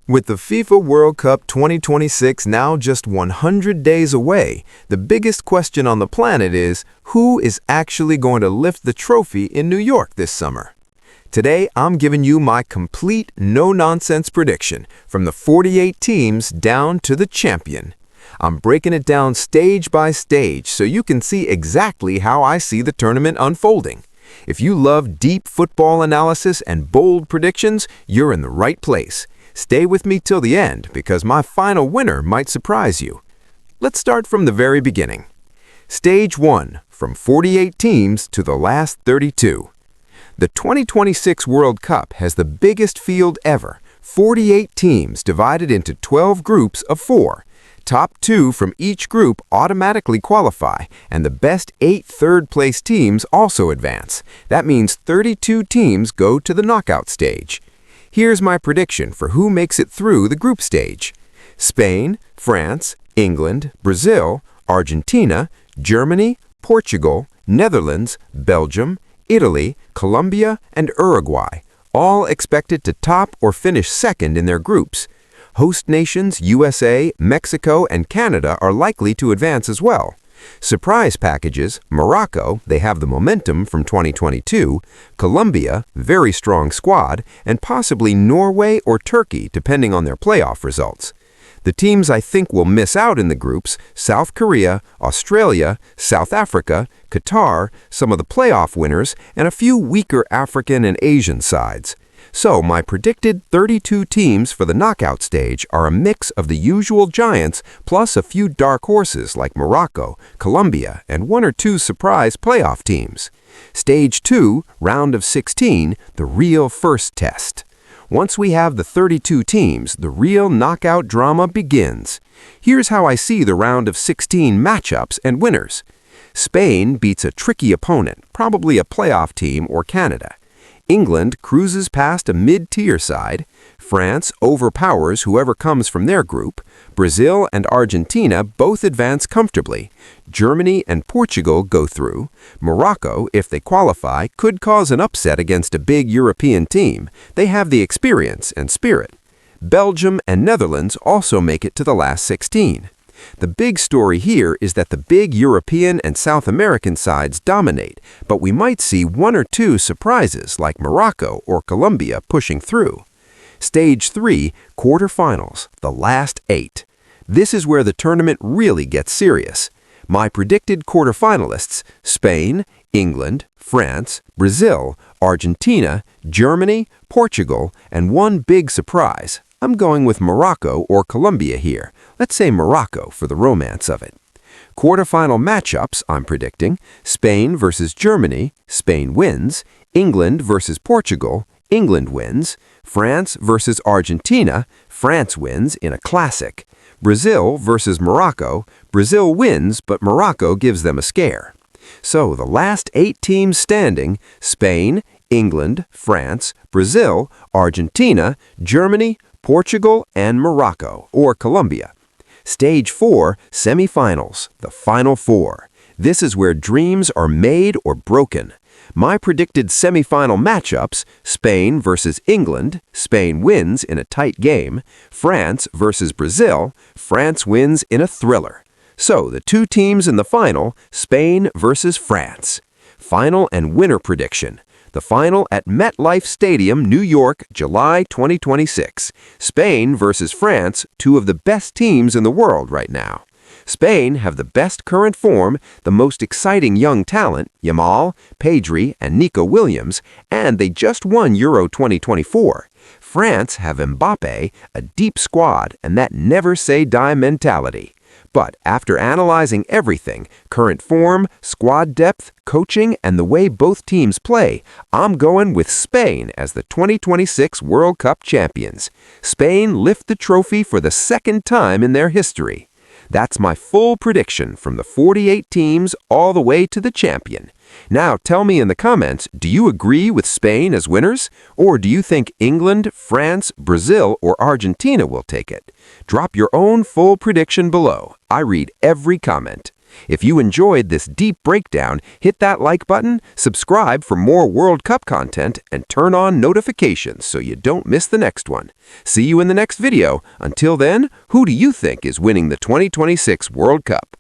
With the FIFA World Cup 2026 now just 100 days away, the biggest question on the planet is, who is actually going to lift the trophy in New York this summer? Today, I'm giving you my complete, no-nonsense prediction, from the 48 teams down to the champion. I'm breaking it down stage by stage so you can see exactly how I see the tournament unfolding. If you love deep football analysis and bold predictions, you're in the right place. Stay with me till the end because my final winner might surprise you. Let's start from the very beginning. Stage 1, from 48 teams to the last 32. The 2026 World Cup has the biggest field ever, 48 teams divided into 12 groups of 4. Top 2 from each group automatically qualify, and the best 8 third-place teams also advance. That means 32 teams go to the knockout stage. Here's my prediction for who makes it through the group stage. Spain, France, England, Brazil, Argentina, Germany, Portugal, Netherlands, Belgium, Italy, Colombia, and Uruguay, all expected to top or finish second in their groups. Host nations USA, Mexico, and Canada are likely to advance as well. Surprise packages, Morocco, they have the momentum from 2022, Colombia, very strong squad, and possibly Norway or Turkey depending on their playoff results. The teams I think will miss out in the groups, South Korea, Australia, South Africa, Qatar, some of the playoff winners, and a few weaker African and Asian sides. So my predicted 32 teams for the knockout stage are a mix of the usual giants plus a few dark horses like Morocco, Colombia, and 1 or 2 surprise playoff teams. Stage 2, round of 16, the real first test. Once we have the 32 teams, the real knockout drama begins. Here's how I see the round of 16 matchups and winners. Spain beats a tricky opponent, probably a playoff team or Canada. England cruises past a mid-tier side. France overpowers whoever comes from their group. Brazil and Argentina both advance comfortably. Germany and Portugal go through. Morocco, if they qualify, could cause an upset against a big European team. They have the experience and spirit. Belgium and Netherlands also make it to the last 16. The big story here is that the big European and South American sides dominate, but we might see 1 or 2 surprises like Morocco or Colombia pushing through. Stage 3, quarterfinals, the last 8. This is where the tournament really gets serious. My predicted quarterfinalists: Spain, England, France, Brazil, Argentina, Germany, Portugal, and 1 big surprise. I'm going with Morocco or Colombia here. Let's say Morocco for the romance of it. Quarterfinal matchups, I'm predicting: Spain versus Germany, Spain wins; England versus Portugal, England wins; France versus Argentina, France wins in a classic; Brazil versus Morocco, Brazil wins but Morocco gives them a scare. So the last 8 teams standing: Spain, England, France, Brazil, Argentina, Germany, Portugal, and Morocco, or Colombia. Stage 4, semifinals, the final 4. This is where dreams are made or broken. My predicted semifinal matchups: Spain versus England, Spain wins in a tight game; France versus Brazil, France wins in a thriller. So the 2 teams in the final, Spain versus France. Final and winner prediction. The final at MetLife Stadium, New York, July 2026. Spain versus France, 2 of the best teams in the world right now. Spain have the best current form, the most exciting young talent, Yamal, Pedri, and Nico Williams, and they just won Euro 2024. France have Mbappe, a deep squad, and that never-say-die mentality. But after analyzing everything, current form, squad depth, coaching, and the way both teams play, I'm going with Spain as the 2026 World Cup champions. Spain lift the trophy for the 2nd time in their history. That's my full prediction from the 48 teams all the way to the champion. Now tell me in the comments, do you agree with Spain as winners? Or do you think England, France, Brazil, or Argentina will take it? Drop your own full prediction below. I read every comment. If you enjoyed this deep breakdown, hit that like button, subscribe for more World Cup content, and turn on notifications so you don't miss the next one. See you in the next video. Until then, who do you think is winning the 2026 World Cup?